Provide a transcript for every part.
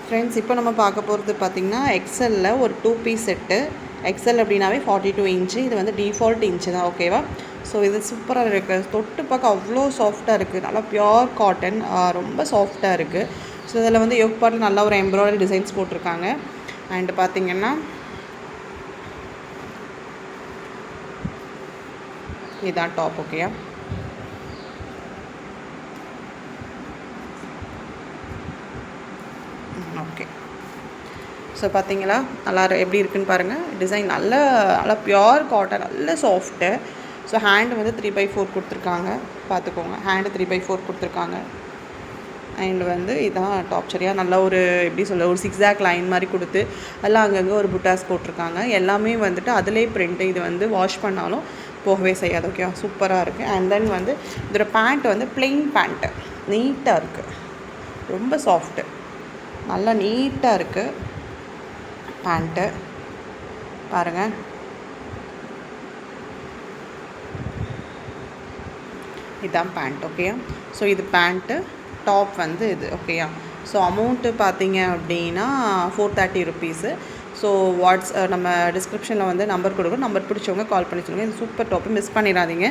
Friends, இப்போ நம்ம பார்க்க போகிறது பார்த்திங்கன்னா எக்ஸலில் ஒரு 2 பீஸ் செட்டு. எக்ஸல் அப்படின்னாவே 42 இன்ச்சு. இது வந்து டிஃபால்ட் இன்ச்சு தான், ஓகேவா? ஸோ இது சூப்பராக இருக்குது. தொட்டு பார்க்க அவ்வளோ சாஃப்டாக இருக்குது. நல்லா பியோர் காட்டன், ரொம்ப சாஃப்டாக இருக்குது. ஸோ இதில் வந்து யோக் பார்ட்டில் நல்லா ஒரு எம்ப்ராய்டரி டிசைன்ஸ் போட்டிருக்காங்க. அண்டு பார்த்திங்கன்னா இதுதான் டாப், ஓகேயா? ஓகே. ஸோ பார்த்தீங்களா, நல்லா எப்படி இருக்குதுன்னு பாருங்கள். டிசைன் நல்லா பியோர் காட்டன், நல்ல சாஃப்ட்டு. ஸோ ஹேண்டு வந்து 3/4 கொடுத்துருக்காங்க, பார்த்துக்கோங்க. ஹேண்டு 3/4 கொடுத்துருக்காங்க. அண்ட் வந்து இதான் டாப். சரியா, நல்லா ஒரு எப்படி சொல்ல, ஒரு சிக்ஸாக் லைன் மாதிரி கொடுத்து எல்லாம் அங்கங்கே ஒரு புட்டாஸ் போட்டிருக்காங்க. எல்லாமே வந்துட்டு அதிலே பிரிண்ட்டு. இது வந்து வாஷ் பண்ணாலும் போகவே செய்யாது, ஓகே? சூப்பராக இருக்குது. அண்ட் தென் வந்து இதோட பேண்ட் வந்து பிளெயின் பேண்ட்டு, நீட்டாக இருக்குது, ரொம்ப சாஃப்ட்டு, நல்லா நீட்டாக இருக்குது பேண்ட்டு. பாருங்கள், இதுதான் பேண்ட், ஓகேயா? ஸோ இது பேண்ட்டு, டாப் வந்து இது, ஓகேயா? ஸோ அமௌண்ட்டு பார்த்தீங்க அப்படின்னா 430 ருபீஸு. ஸோ நம்ம டிஸ்கிரிப்ஷனில் வந்து நம்பர் கொடுக்குறோம். நம்பர் பிடிச்சவங்க கால் பண்ணி சொல்லுங்கள். இது சூப்பர் டாப்பு, மிஸ் பண்ணிடாதீங்க.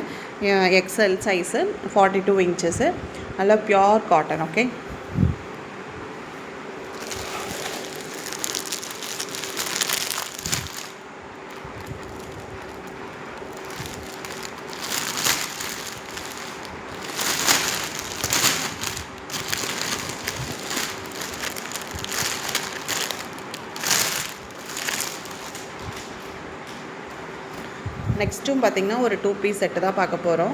எக்ஸ்எல் சைஸு, 42 இன்ச்சஸு, நல்லா பியோர் காட்டன், ஓகே? நெக்ஸ்ட்டும் பார்த்திங்கன்னா ஒரு 2 பீஸ் செட்டு தான் பார்க்க போகிறோம்.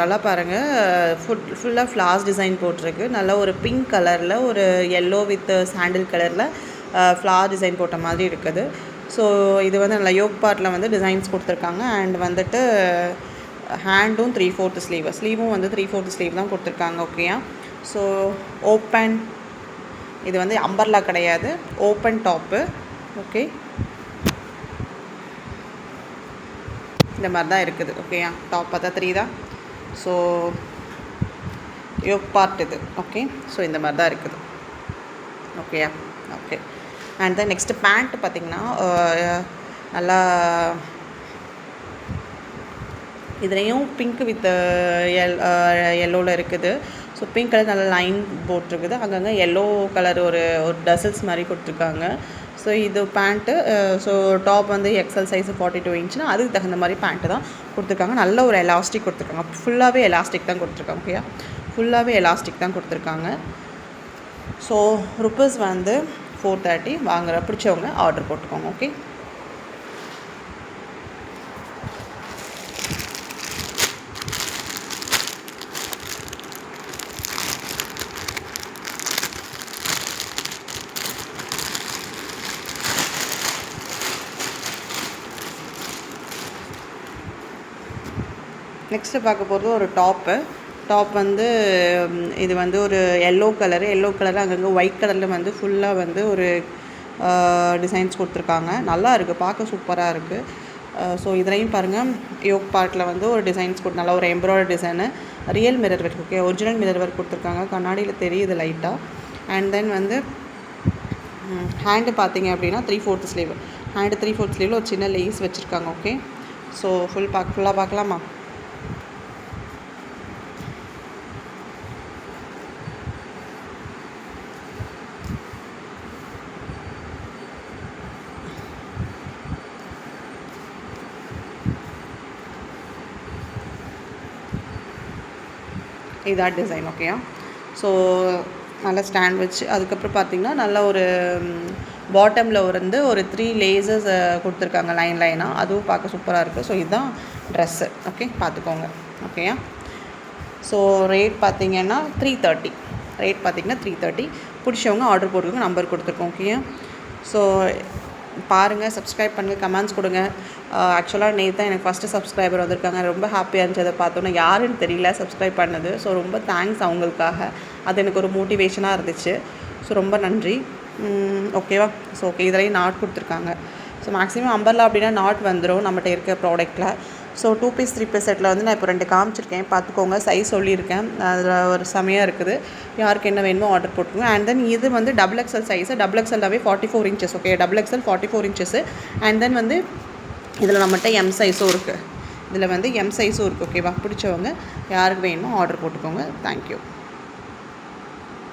நல்லா பாருங்கள், ஃபுல்லாக ஃப்ளார்ஸ் டிசைன் போட்டிருக்கு. நல்லா ஒரு பிங்க் கலரில், ஒரு எல்லோ வித் சாண்டில் கலரில் ஃப்ளார் டிசைன் போட்ட மாதிரி இருக்குது. ஸோ இது வந்து நல்லா யோக் பார்ட்டில் வந்து டிசைன்ஸ் கொடுத்துருக்காங்க. அண்ட் வந்துட்டு ஹேண்டும் 3/4 ஸ்லீவும் வந்து 3/4 ஸ்லீவ் தான் கொடுத்துருக்காங்க, ஓகேயா? ஸோ ஓப்பன், இது வந்து அம்பர்லா கிடையாது, ஓப்பன் டாப்பு, ஓகே? இந்த மாதிரி தான் இருக்குது, ஓகேயா? டாப் பார்த்தா தெரியுதா? ஸோ யோக் பார்ட் இது, ஓகே? ஸோ இந்த மாதிரி தான் இருக்குது, ஓகேயா? Okay. And then next band பார்த்திங்கன்னா நல்லா இதுலேயும் பிங்க் வித் எல்லோவில் இருக்குது. ஸோ பிங்க் கலர் நல்லா லைன் போட்டிருக்குது. அங்கங்கே எல்லோ கலர் ஒரு டசல்ஸ் மாதிரி கொடுத்துருக்காங்க. ஸோ இது பேண்ட்டு. ஸோ டாப் வந்து எக்ஸல் சைஸு 42 இன்ச்சுனா அதுக்கு தகுந்த மாதிரி பேண்ட்டு தான் கொடுத்துருக்காங்க. நல்ல ஒரு எலாஸ்டிக் கொடுத்துருக்காங்க. ஃபுல்லாகவே எலாஸ்டிக் தான் கொடுத்துருக்காங்க, ஓகேயா? ஃபுல்லாகவே எலாஸ்டிக் தான் கொடுத்துருக்காங்க. ஸோ ருப்பீஸ் வந்து 430. வாங்குற பிடிச்சவங்க ஆர்டர் போட்டுக்கோங்க, ஓகே? நெக்ஸ்ட்டு பார்க்க போகிறது ஒரு டாப் வந்து இது வந்து ஒரு எல்லோ கலரில் அங்கங்கே ஒயிட் கலரில் வந்து ஃபுல்லாக வந்து ஒரு டிசைன்ஸ் கொடுத்துருக்காங்க. நல்லா இருக்குது, பார்க்க சூப்பராக இருக்குது. ஸோ இதுலேயும் பாருங்கள், யோக் பார்ட்டில் வந்து ஒரு டிசைன்ஸ் நல்லா ஒரு embroidery design, real mirror work, okay? Original mirror work கொடுத்துருக்காங்க. கண்ணாடியில் தெரியுது லைட்டாக. அண்ட் தென் வந்து ஹேண்டு பார்த்தீங்க அப்படின்னா 3/4 ஸ்லீவ். ஹேண்டு 3/4 ஸ்லீவில் ஒரு சின்ன லேஸ் வச்சுருக்காங்க, ஓகே? ஸோ ஃபுல்லாக பார்க்கலாமா? இதான் டிசைன், ஓகேயா? ஸோ நல்லா ஸ்டாண்ட் வச்சு, அதுக்கப்புறம் பார்த்திங்கன்னா நல்ல ஒரு பாட்டமில் வந்து ஒரு 3 லேசஸ் கொடுத்துருக்காங்க லைனாக. அதுவும் பார்க்க சூப்பராக இருக்குது. ஸோ இதுதான் ட்ரெஸ்ஸு, ஓகே? பார்த்துக்கோங்க, ஓகேயா? ஸோ ரேட் பார்த்திங்கன்னா 330. பிடிச்சவங்க ஆர்டர் போட்டுக்கோங்க. நம்பர் கொடுத்துருக்கோம், ஓகேயா? ஸோ பாருங்கள், சப்ஸ்கிரைப் பண்ணுங்கள், கமெண்ட்ஸ் கொடுங்க. ஆக்சுவலாக நேற்று தான் எனக்கு ஃபஸ்ட்டு சப்ஸ்கிரைபர் வந்திருக்காங்க. ரொம்ப ஹாப்பியாக இருந்துச்சு அதை பார்த்தோன்னா. யாருன்னு தெரியல சப்ஸ்கிரைப் பண்ணது. ஸோ ரொம்ப தேங்க்ஸ் அவங்களுக்காக. அது எனக்கு ஒரு மோட்டிவேஷனாக இருந்துச்சு. ஸோ ரொம்ப நன்றி, ஓகேவா? ஸோ ஓகே, இதுலேயும் நாட் கொடுத்துருக்காங்க. ஸோ மேக்ஸிமம் அம்பர்லா அப்படின்னா நாட் வந்துடும் நம்மகிட்ட இருக்க ப்ராடக்ட்டில். ஸோ 2 பீஸ் 3 பீஸ் செட்டில் வந்து நான் இப்போ 2 காமிச்சிருக்கேன், பார்த்துக்கோங்க. சைஸ் சொல்லியிருக்கேன், அதில் ஒரு செமையாக இருக்குது. யாருக்கு என்ன வேணுமோ ஆர்டர் போட்டுருங்க. அண்ட் தென் இது வந்து டபுள் எக்ஸல் சைஸு, டபுள் எக்ஸல்னாவே 44 inches. Okay, double XL 44 inches. And then வந்து இதில் நம்மகிட்ட எம் சைஸும் இருக்குது, இதில் வந்து எம் சைஸும் இருக்குது. ஓகேவா? பிடிச்சவங்க யாருக்கு வேணுமோ ஆர்டர் போட்டுக்கோங்க. தேங்க்யூ.